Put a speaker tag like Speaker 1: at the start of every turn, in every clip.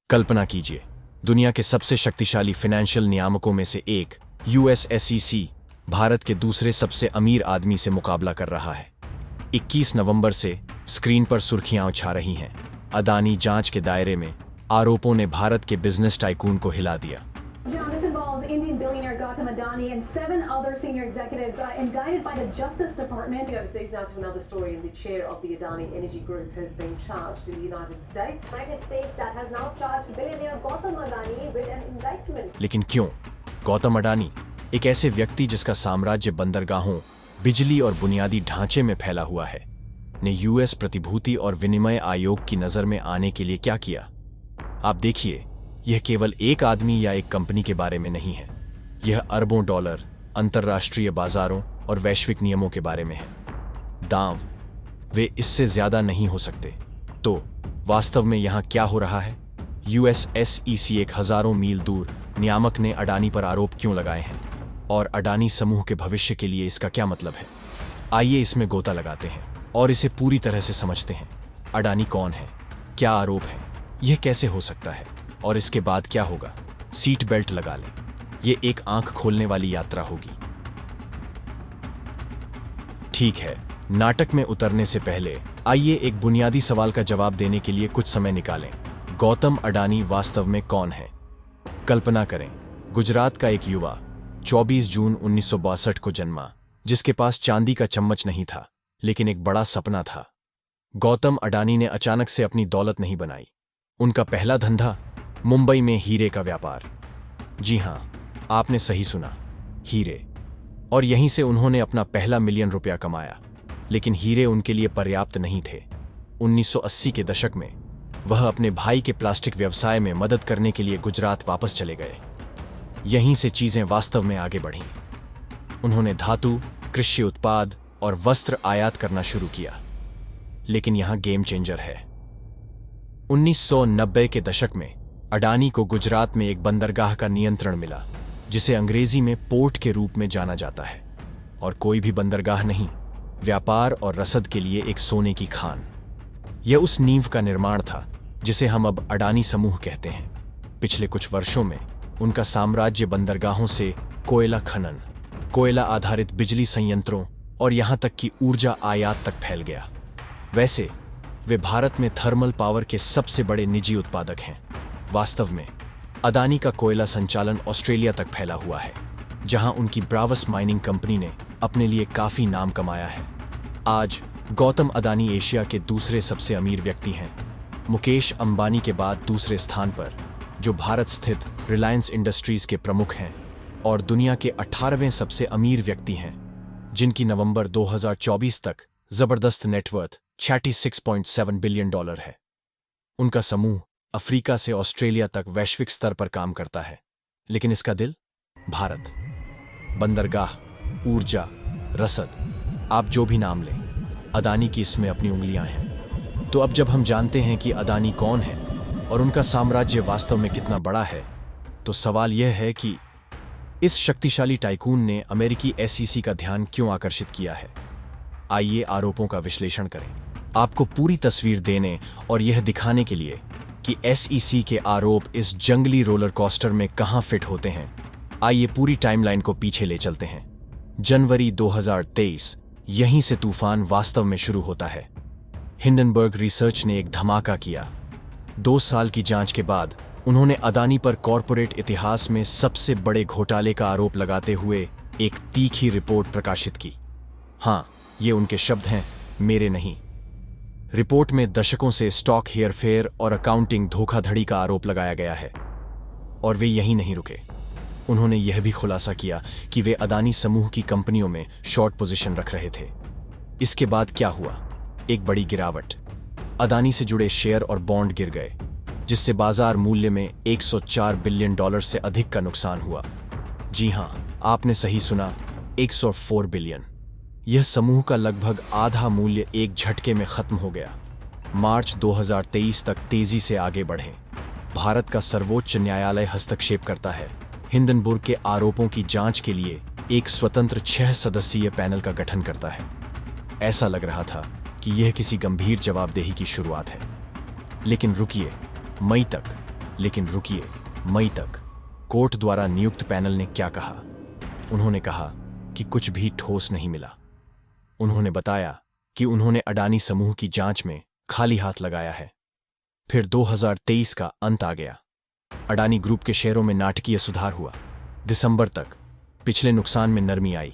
Speaker 1: कल्पना कीजिए, दुनिया के सबसे शक्तिशाली फाइनेंशियल नियामकों में से एक यूएस एसईसी भारत के दूसरे सबसे अमीर आदमी से मुकाबला कर रहा है। 21 नवंबर से स्क्रीन पर सुर्खियां उछा रही हैं। अडानी जांच के दायरे में आरोपों ने भारत के बिजनेस टाइकून को हिला दिया।
Speaker 2: This involves Indian billionaire Gautam Adani and 7 other senior executives indicted by the Justice Department.
Speaker 3: Overseas now to another story, and the chair of the Adani Energy Group has been charged in the United States.
Speaker 4: United States that has now charged billionaire Gautam Adani with an indictment.
Speaker 1: लेकिन क्यों? गौतम अडानी, एक ऐसे व्यक्ति जिसका साम्राज्य बंदरगाहों, बिजली और बुनियादी ढांचे में फैला हुआ है, ने यूएस प्रतिभूति और विनिमय आयोग की नजर में आने के लिए क्या किया? आप देखिए, यह केवल एक आदमी या एक कंपनी के बारे में नहीं है। यह अरबों डॉलर, अंतर्राष्ट्रीय बाजारों और वैश्विक नियमों के बारे में है। दांव वे इससे ज्यादा नहीं हो सकते। तो वास्तव में यहां क्या हो रहा है? यूएस एसईसी एक हजारों मील दूर नियामक ने अडानी पर आरोप क्यों लगाए हैं, और अडानी समूह के भविष्य के लिए इसका क्या मतलब है? आइए इसमें गोता लगाते हैं और इसे पूरी तरह से समझते हैं। अडानी कौन है? क्या आरोप है? यह कैसे हो सकता है? और इसके बाद क्या होगा? सीट बेल्ट लगा लें, यह एक आंख खोलने वाली यात्रा होगी। ठीक है, नाटक में उतरने से पहले आइए एक बुनियादी सवाल का जवाब देने के लिए कुछ समय निकालें। गौतम अडानी वास्तव में कौन है? कल्पना करें, गुजरात का एक युवा 24 जून 1962 को जन्मा, जिसके पास चांदी का चम्मच नहीं था, लेकिन एक बड़ा सपना था। गौतम अडानी ने अचानक से अपनी दौलत नहीं बनाई। उनका पहला धंधा मुंबई में हीरे का व्यापार। जी हां, आपने सही सुना, हीरे। और यहीं से उन्होंने अपना पहला मिलियन रुपया कमाया। लेकिन हीरे उनके लिए पर्याप्त नहीं थे। 1980 के दशक में वह अपने भाई के प्लास्टिक व्यवसाय में मदद करने के लिए गुजरात वापस चले गए। यहीं से चीजें वास्तव में आगे बढ़ीं। उन्होंने धातु, कृषि उत्पाद और वस्त्र आयात करना शुरू किया। लेकिन यहां गेम चेंजर है। 1990 के दशक में अडानी को गुजरात में एक बंदरगाह का नियंत्रण मिला, जिसे अंग्रेजी में पोर्ट के रूप में जाना जाता है। और कोई भी बंदरगाह नहीं, व्यापार और रसद के लिए एक सोने की खान। यह उस नींव का निर्माण था जिसे हम अब अडानी समूह कहते हैं। पिछले कुछ वर्षों में उनका साम्राज्य बंदरगाहों से कोयला खनन, कोयला आधारित बिजली संयंत्रों और यहां तक कि ऊर्जा आयात तक फैल गया। वैसे वे भारत में थर्मल पावर के सबसे बड़े निजी उत्पादक हैं। वास्तव में अडानी का कोयला संचालन ऑस्ट्रेलिया तक फैला हुआ है, जहां उनकी ब्रावस माइनिंग कंपनी ने अपने लिए काफी नाम कमाया है। आज गौतम अडानी एशिया के दूसरे सबसे अमीर व्यक्ति हैं, मुकेश अंबानी के बाद दूसरे स्थान पर, जो भारत स्थित रिलायंस इंडस्ट्रीज के प्रमुख हैं, और दुनिया के 18वें सबसे अमीर व्यक्ति हैं, जिनकी नवंबर 2024 तक जबरदस्त नेटवर्थ 36.7 बिलियन डॉलर है। उनका समूह अफ्रीका से ऑस्ट्रेलिया तक वैश्विक स्तर पर काम करता है। लेकिन इसका दिल भारत। बंदरगाह, ऊर्जा, रसद, आप जो भी नाम लें, अडानी की इसमें अपनी उंगलियां हैं। तो अब जब हम जानते हैं कि अडानी कौन है और उनका साम्राज्य वास्तव में कितना बड़ा है, तो सवाल यह है कि इस शक्तिशाली टाइकून ने अमेरिकी एसईसी का ध्यान क्यों आकर्षित किया है। आइए आरोपों का विश्लेषण करें, आपको पूरी तस्वीर देने और यह दिखाने के लिए कि एसईसी के आरोप इस जंगली रोलर कोस्टर में कहां फिट होते हैं। आइए पूरी टाइमलाइन को पीछे ले चलते हैं। जनवरी 2023, यहीं से तूफान वास्तव में शुरू होता है। हिंडनबर्ग रिसर्च ने एक धमाका किया। 2 साल की जांच के बाद उन्होंने अडानी पर कॉरपोरेट इतिहास में सबसे बड़े घोटाले का आरोप लगाते हुए एक तीखी रिपोर्ट प्रकाशित की। हां, ये उनके शब्द हैं, मेरे नहीं। रिपोर्ट में दशकों से स्टॉक हेरफेर और अकाउंटिंग धोखाधड़ी का आरोप लगाया गया है। और वे यहीं नहीं रुके। उन्होंने यह भी खुलासा किया कि वे अडानी समूह की कंपनियों में शॉर्ट पोजीशन रख रहे थे। इसके बाद क्या हुआ? एक बड़ी गिरावट। अडानी से जुड़े शेयर और बॉन्ड गिर गए, जिससे बाजार मूल्य में 104 बिलियन डॉलर से अधिक का नुकसान हुआ। जी हां, आपने सही सुना, 104 बिलियन। यह समूह का लगभग आधा मूल्य एक झटके में खत्म हो गया। मार्च 2023 तक तेजी से आगे बढ़े। भारत का सर्वोच्च न्यायालय हस्तक्षेप करता है। हिंडनबर्ग के आरोपों की जांच के लिए एक स्वतंत्र 6 सदस्यीय पैनल का गठन करता है। ऐसा लग रहा था कि यह किसी गंभीर जवाबदेही की शुरुआत है। लेकिन रुकिए, मई तक लेकिन रुकिए, मई तक कोर्ट द्वारा नियुक्त पैनल ने क्या कहा? उन्होंने कहा कि कुछ भी ठोस नहीं मिला। उन्होंने बताया कि उन्होंने अडानी समूह की जांच में खाली हाथ लगाया है। फिर 2023 का अंत आ गया। अडानी ग्रुप के शेयरों में नाटकीय सुधार हुआ। दिसंबर तक पिछले नुकसान में नरमी आई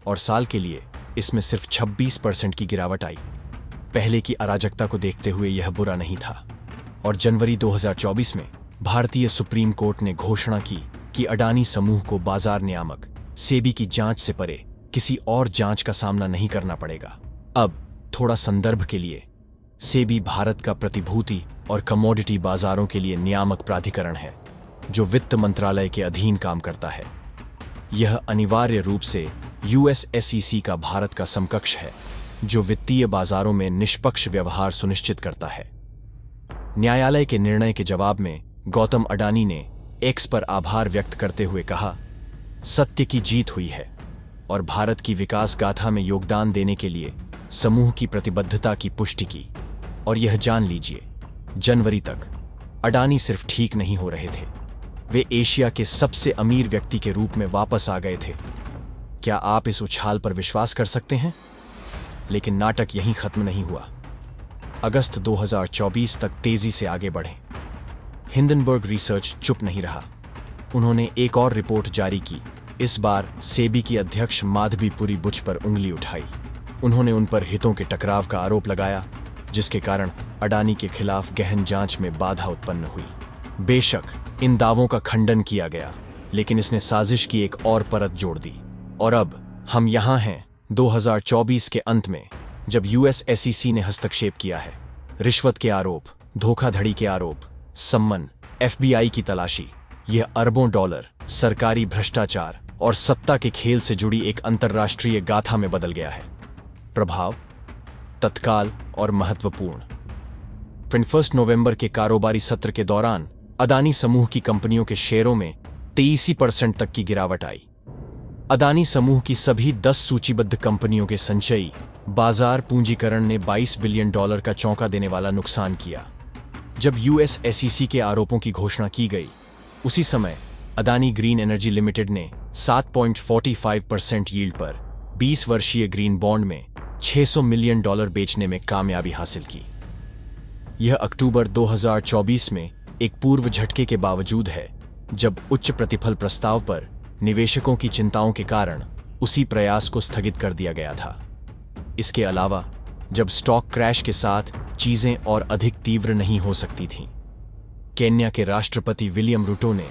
Speaker 1: और साल के लिए इसमें सिर्फ 26% की गिरावट आई। पहले की अराजकता को देखते हुए यह बुरा नहीं था। और जनवरी 2024 में भारतीय सुप्रीम कोर्ट ने घोषणा की कि अडानी समूह को बाजार नियामक सेबी की जांच से परे किसी और जांच का सामना नहीं करना पड़ेगा। अब थोड़ा संदर्भ के लिए, सेबी भारत का प्रतिभूति और कमोडिटी बाजारों के लिए नियामक प्राधिकरण है जो वित्त मंत्रालय के अधीन काम करता है। यह अनिवार्य रूप से यूएस SEC का भारत का समकक्ष है जो वित्तीय बाजारों में निष्पक्ष व्यवहार सुनिश्चित करता है। न्यायालय के निर्णय के जवाब में गौतम अडानी ने एक्स पर आभार व्यक्त करते हुए कहा, सत्य की जीत हुई है और भारत की विकास गाथा में योगदान देने के लिए समूह की प्रतिबद्धता की पुष्टि की। और यह जान लीजिए, जनवरी तक अडानी सिर्फ ठीक नहीं हो रहे थे, वे एशिया के सबसे अमीर व्यक्ति के रूप में वापस आ गए थे। क्या आप इस उछाल पर विश्वास कर सकते हैं? लेकिन नाटक यहीं खत्म नहीं हुआ। अगस्त 2024 तक तेजी से आगे बढ़े। हिंडनबर्ग रिसर्च चुप नहीं रहा। उन्होंने एक और रिपोर्ट जारी की। इस बार सेबी की अध्यक्ष माधवी पुरी बुच पर उंगली उठाई। उन्होंने उन पर हितों के टकराव का आरोप लगाया, जिसके कारण अडानी के खिलाफ गहन जांच में बाधा उत्पन्न हुई। बेशक इन दावों का खंडन किया गया, लेकिन इसने साजिश की एक और परत जोड़ दी। और अब हम यहां हैं 2024 के अंत में, जब यूएस SEC ने हस्तक्षेप किया है। रिश्वत के आरोप, धोखाधड़ी के आरोप, सम्मन, FBI की तलाशी, यह अरबों डॉलर सरकारी भ्रष्टाचार और सत्ता के खेल से जुड़ी एक अंतर्राष्ट्रीय गाथा में बदल गया है। प्रभाव तत्काल और महत्वपूर्ण। 21 नवंबर के कारोबारी सत्र के दौरान अडानी समूह की कंपनियों के शेयरों में 23% तक की गिरावट आई। अडानी समूह की सभी 10 सूचीबद्ध कंपनियों के संचयी बाजार पूंजीकरण ने $22 बिलियन का चौंका देने वाला नुकसान किया। जब यूएस SEC के आरोपों की घोषणा की गई, उसी समय अडानी ग्रीन एनर्जी लिमिटेड ने 7.45% यील्ड पर 20 वर्षीय ग्रीन बॉन्ड में $600 मिलियन बेचने में कामयाबी हासिल की। यह अक्टूबर 2024 में एक पूर्व झटके के बावजूद है, जब उच्च प्रतिफल प्रस्ताव पर निवेशकों की चिंताओं के कारण उसी प्रयास को स्थगित कर दिया गया था। इसके अलावा जब स्टॉक क्रैश के साथ चीजें और अधिक तीव्र नहीं हो सकती थीं, केन्या के राष्ट्रपति विलियम रूटो ने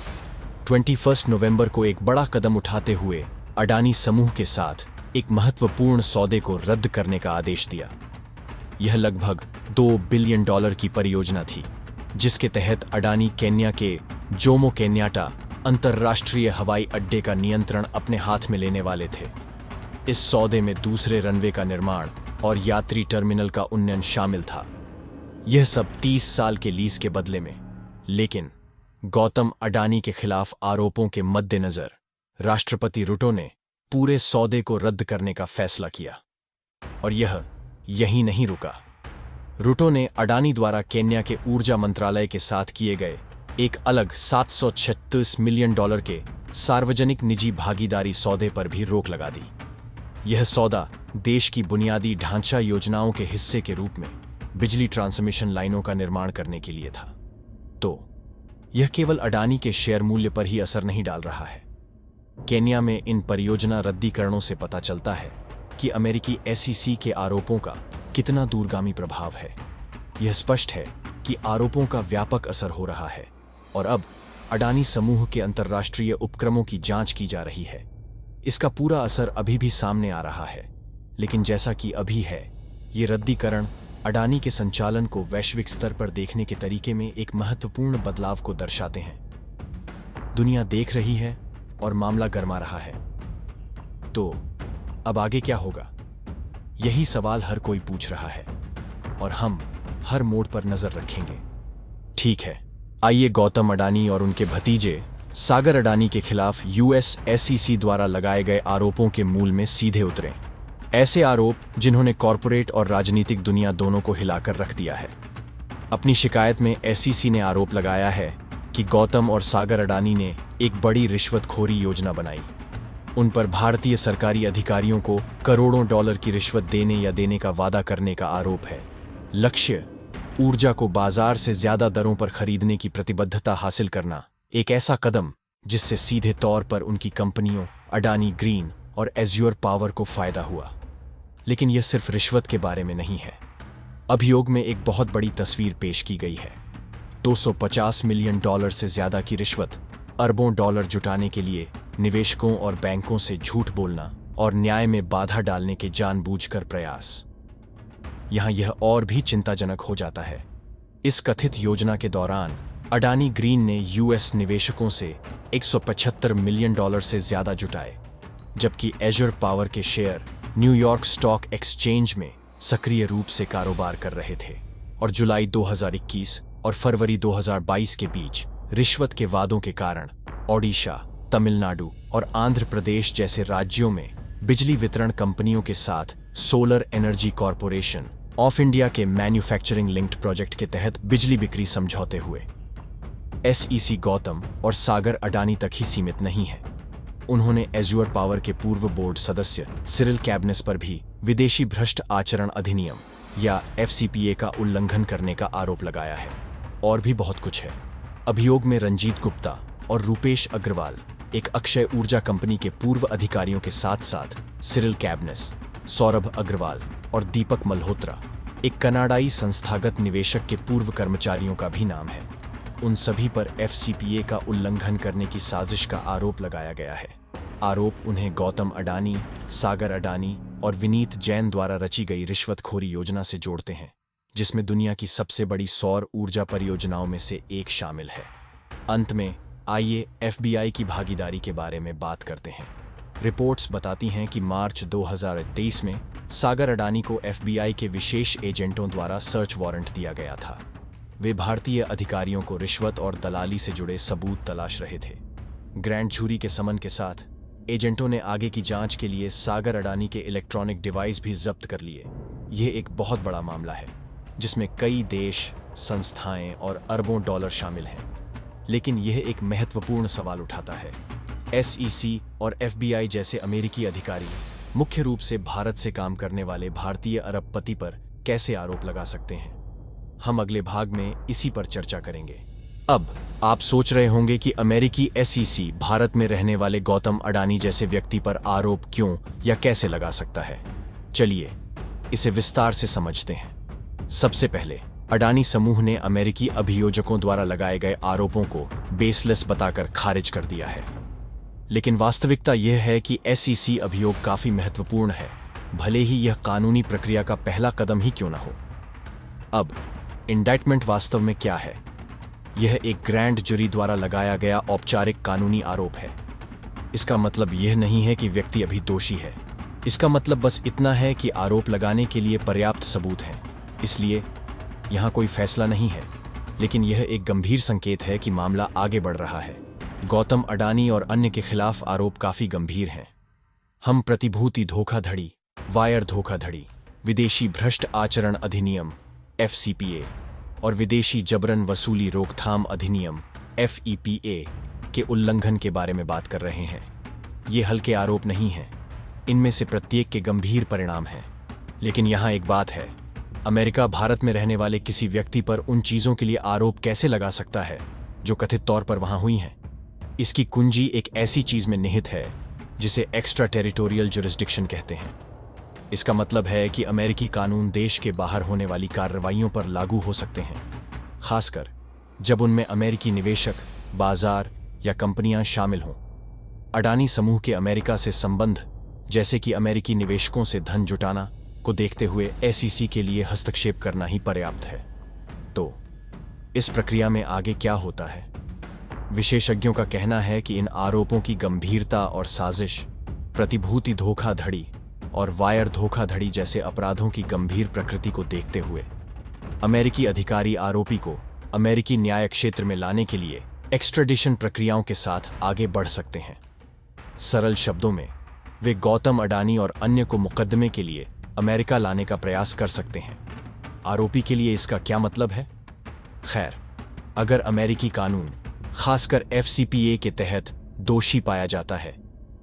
Speaker 1: 21 नवंबर को एक बड़ा कदम उठाते हुए अडानी समूह के साथ एक महत्वपूर्ण सौदे को रद्द करने का आदेश दिया। यह लगभग $2 बिलियन की परियोजना थी, जिसके तहत अडानी केन्या के जोमो केन्याटा अंतर्राष्ट्रीय हवाई अड्डे का नियंत्रण अपने हाथ में लेने वाले थे। इस सौदे में दूसरे रनवे का निर्माण और यात्री टर्मिनल का उन्नयन शामिल था। यह सब 30 साल के लीज के बदले में। लेकिन गौतम अडानी के खिलाफ आरोपों के मद्देनजर राष्ट्रपति रूटो ने पूरे सौदे को रद्द करने का फैसला किया। और यह यहीं नहीं रुका। रूटो ने अडानी द्वारा केन्या के ऊर्जा मंत्रालय के साथ किए गए एक अलग $736 मिलियन के सार्वजनिक निजी भागीदारी सौदे पर भी रोक लगा दी। यह सौदा देश की बुनियादी ढांचा योजनाओं के हिस्से के रूप में बिजली ट्रांसमिशन लाइनों का निर्माण करने के लिए था। तो यह केवल अडानी के शेयर मूल्य पर ही असर नहीं डाल रहा है। केन्या में इन परियोजना रद्दीकरणों से पता चलता है कि अमेरिकी SEC के आरोपों का कितना दूरगामी प्रभाव है। यह स्पष्ट है कि आरोपों का व्यापक असर हो रहा है और अब अडानी समूह के अंतर्राष्ट्रीय उपक्रमों की जांच की जा रही है। इसका पूरा असर अभी भी सामने आ रहा है, लेकिन जैसा कि अभी है, ये रद्दीकरण अडानी के संचालन को वैश्विक स्तर पर देखने के तरीके में एक महत्वपूर्ण बदलाव को दर्शाते हैं। दुनिया देख रही है और मामला गरमा रहा है। तो अब आगे क्या होगा? यही सवाल हर कोई पूछ रहा है और हम हर मोड़ पर नजर रखेंगे। ठीक है, आइए गौतम अडानी और उनके भतीजे सागर अडानी के खिलाफ यूएस SEC द्वारा लगाए गए आरोपों के मूल में सीधे उतरें। ऐसे आरोप जिन्होंने कॉरपोरेट और राजनीतिक दुनिया दोनों को हिलाकर रख दिया है। अपनी शिकायत में SEC ने आरोप लगाया है कि गौतम और सागर अडानी ने एक बड़ी रिश्वतखोरी योजना बनाई। उन पर भारतीय सरकारी अधिकारियों को करोड़ों डॉलर की रिश्वत देने का वादा करने का आरोप है। लक्ष्य ऊर्जा को बाजार से ज्यादा दरों पर खरीदने की प्रतिबद्धता हासिल करना, एक ऐसा कदम जिससे सीधे तौर पर उनकी कंपनियों अडानी ग्रीन और एज्योर पावर को फायदा हुआ। लेकिन यह सिर्फ रिश्वत के बारे में नहीं है। अभियोग में एक बहुत बड़ी तस्वीर पेश की गई है। 250 मिलियन डॉलर से ज्यादा की रिश्वत, अरबों डॉलर जुटाने के लिए निवेशकों और बैंकों से झूठ बोलना और न्याय में बाधा डालने के जानबूझकर प्रयास। यहां यह और भी चिंताजनक हो जाता है। इस कथित योजना के दौरान अडानी ग्रीन ने यूएस निवेशकों से 175 मिलियन डॉलर से ज्यादा जुटाए, जबकि एज्योर पावर के शेयर न्यूयॉर्क स्टॉक एक्सचेंज में सक्रिय रूप से कारोबार कर रहे थे और जुलाई 2021 और फरवरी 2022 के बीच रिश्वत के वादों के कारण ओडिशा, तमिलनाडु और आंध्र प्रदेश जैसे राज्यों में बिजली वितरण कंपनियों के साथ solar energy corporation of India के मैन्युफैक्चरिंग लिंक्ड प्रोजेक्ट के तहत बिजली बिक्री समझौते हुए। एसईसी गौतम और सागर अडानी तक ही सीमित नहीं है। उन्होंने एज्योर पावर के पूर्व बोर्ड सदस्य सिरिल कैबनेस पर भी विदेशी भ्रष्ट आचरण अधिनियम या एफसीपीए का उल्लंघन करने का आरोप लगाया है। और भी बहुत कुछ है। अभियोग में रंजीत गुप्ता और रूपेश अग्रवाल, एक अक्षय ऊर्जा कंपनी के पूर्व अधिकारियों के साथ साथ सिरिल कैबनेस, सौरभ अग्रवाल और दीपक मल्होत्रा, एक कनाडाई संस्थागत निवेशक के पूर्व कर्मचारियों का भी नाम है। उन सभी पर एफसीपीए का उल्लंघन करने की साजिश का आरोप लगाया गया है। आरोप उन्हें गौतम अडानी, सागर अडानी और विनीत जैन द्वारा रची गई रिश्वतखोरी योजना से जोड़ते हैं, जिसमें दुनिया की सबसे बड़ी सौर ऊर्जा परियोजनाओं में से एक शामिल है। अंत में आइए एफबीआई की भागीदारी के बारे में बात करते हैं। रिपोर्ट्स बताती हैं कि मार्च 2023 में सागर अडानी को एफबीआई के विशेष एजेंटों द्वारा सर्च वारंट दिया गया था। वे भारतीय अधिकारियों को रिश्वत और दलाली से जुड़े सबूत तलाश रहे थे। ग्रैंड जूरी के समन के साथ एजेंटों ने आगे की जांच के लिए सागर अडानी के इलेक्ट्रॉनिक डिवाइस भी जब्त कर लिए। यह एक बहुत बड़ा मामला है जिसमें कई देश, संस्थाएं और अरबों डॉलर शामिल हैं। लेकिन यह एक महत्वपूर्ण सवाल उठाता है। एसईसी और एफबीआई जैसे अमेरिकी अधिकारी मुख्य रूप से भारत से काम करने वाले भारतीय अरबपति पर कैसे आरोप लगा सकते हैं? हम अगले भाग में इसी पर चर्चा करेंगे। अब आप सोच रहे होंगे कि अमेरिकी एसईसी भारत में रहने वाले गौतम अडानी जैसे व्यक्ति पर आरोप क्यों या कैसे लगा सकता है। चलिए इसे विस्तार से समझते हैं। सबसे पहले अडानी समूह ने अमेरिकी अभियोजकों द्वारा लगाए गए आरोपों को बेसलेस बताकर खारिज कर दिया है। लेकिन वास्तविकता यह है कि एसईसी अभियोग काफी महत्वपूर्ण है, भले ही यह कानूनी प्रक्रिया का पहला कदम ही क्यों न हो। अब इंडाइटमेंट वास्तव में क्या है? यह एक ग्रैंड जूरी द्वारा लगाया गया औपचारिक कानूनी आरोप है। इसका मतलब यह नहीं है कि व्यक्ति अभी दोषी है। इसका मतलब बस इतना है कि आरोप लगाने के लिए पर्याप्त सबूत हैं। इसलिए यहां कोई फैसला नहीं है, लेकिन यह एक गंभीर संकेत है कि मामला आगे बढ़ रहा है। गौतम अडानी और अन्य के खिलाफ आरोप काफी गंभीर हैं। हम प्रतिभूति धोखाधड़ी, वायर धोखाधड़ी, विदेशी भ्रष्ट आचरण अधिनियम एफसीपीए और विदेशी जबरन वसूली रोकथाम अधिनियम एफईपीए के उल्लंघन के बारे में बात कर रहे हैं। ये हल्के आरोप नहीं हैं। इनमें से प्रत्येक के गंभीर परिणाम हैं। लेकिन यहाँ एक बात है, अमेरिका भारत में रहने वाले किसी व्यक्ति पर उन चीजों के लिए आरोप कैसे लगा सकता है जो कथित तौर पर वहां हुई हैं? इसकी कुंजी एक ऐसी चीज में निहित है जिसे एक्स्ट्रा टेरिटोरियल जुरिस्डिक्शन कहते हैं। इसका मतलब है कि अमेरिकी कानून देश के बाहर होने वाली कार्रवाइयों पर लागू हो सकते हैं, खासकर जब उनमें अमेरिकी निवेशक, बाजार या कंपनियां शामिल हों। अडानी समूह के अमेरिका से संबंध, जैसे कि अमेरिकी निवेशकों से धन जुटाना, को देखते हुए एसईसी के लिए हस्तक्षेप करना ही पर्याप्त है। तो इस प्रक्रिया में आगे क्या होता है? विशेषज्ञों का कहना है कि इन आरोपों की गंभीरता और साजिश, प्रतिभूति धोखाधड़ी और वायर धोखाधड़ी जैसे अपराधों की गंभीर प्रकृति को देखते हुए अमेरिकी अधिकारी आरोपी को अमेरिकी न्याय क्षेत्र में लाने के लिए एक्स्ट्रेडिशन प्रक्रियाओं के साथ आगे बढ़ सकते हैं। सरल शब्दों में, वे गौतम अडानी और अन्य को मुकदमे के लिए अमेरिका लाने का प्रयास कर सकते हैं। आरोपी के लिए इसका क्या मतलब है? खैर, अगर अमेरिकी कानून खासकर FCPA के तहत दोषी पाया जाता है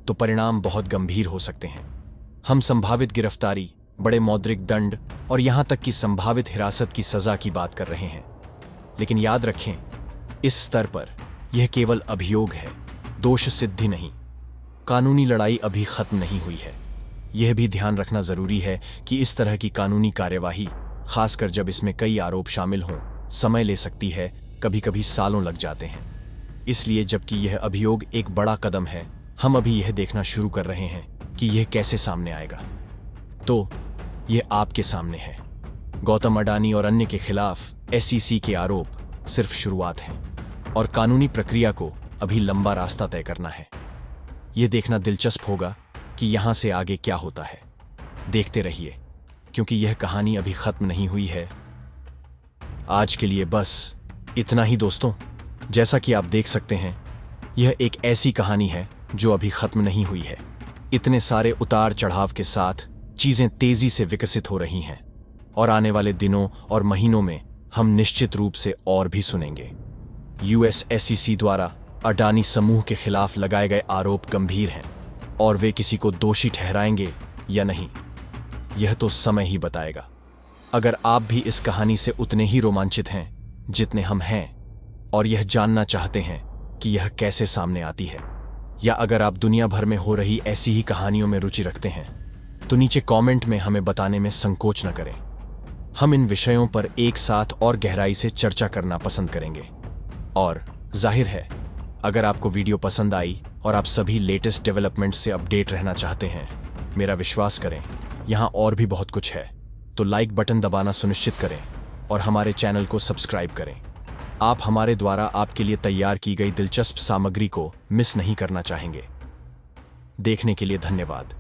Speaker 1: तो परिणाम बहुत गंभीर हो सकते हैं। हम संभावित गिरफ्तारी, बड़े मौद्रिक दंड और यहां तक कि संभावित हिरासत की सजा की बात कर रहे हैं। लेकिन याद रखें, इस स्तर पर यह केवल अभियोग है, दोष सिद्धि नहीं। कानूनी लड़ाई अभी खत्म नहीं हुई है। यह भी ध्यान रखना जरूरी है कि इस तरह की कानूनी कार्यवाही, खासकर जब इसमें कई आरोप शामिल हों, समय ले सकती है, कभी कभी सालों लग जाते हैं। इसलिए जबकि यह अभियोग एक बड़ा कदम है, हम अभी यह देखना शुरू कर रहे हैं कि यह कैसे सामने आएगा। तो यह आपके सामने है। गौतम अडानी और अन्य के खिलाफ SEC के आरोप सिर्फ शुरुआत हैं और कानूनी प्रक्रिया को अभी लंबा रास्ता तय करना है। यह देखना दिलचस्प होगा कि यहां से आगे क्या होता है। देखते रहिए, क्योंकि यह कहानी अभी खत्म नहीं हुई है। आज के लिए बस इतना ही दोस्तों। जैसा कि आप देख सकते हैं, यह एक ऐसी कहानी है जो अभी खत्म नहीं हुई है। इतने सारे उतार चढ़ाव के साथ चीजें तेजी से विकसित हो रही हैं और आने वाले दिनों और महीनों में हम निश्चित रूप से और भी सुनेंगे। US SEC द्वारा अडानी समूह के खिलाफ लगाए गए आरोप गंभीर हैं और वे किसी को दोषी ठहराएंगे या नहीं, यह तो समय ही बताएगा। अगर आप भी इस कहानी से उतने ही रोमांचित हैं जितने हम हैं और यह जानना चाहते हैं कि यह कैसे सामने आती है, या अगर आप दुनिया भर में हो रही ऐसी ही कहानियों में रुचि रखते हैं, तो नीचे कमेंट में हमें बताने में संकोच न करें। हम इन विषयों पर एक साथ और गहराई से चर्चा करना पसंद करेंगे। और जाहिर है, अगर आपको वीडियो पसंद आई और आप सभी लेटेस्ट डेवलपमेंट से अपडेट रहना चाहते हैं, मेरा विश्वास करें, यहाँ और भी बहुत कुछ है। तो लाइक बटन दबाना सुनिश्चित करें और हमारे चैनल को सब्सक्राइब करें। आप हमारे द्वारा आपके लिए तैयार की गई दिलचस्प सामग्री को मिस नहीं करना चाहेंगे। देखने के लिए धन्यवाद।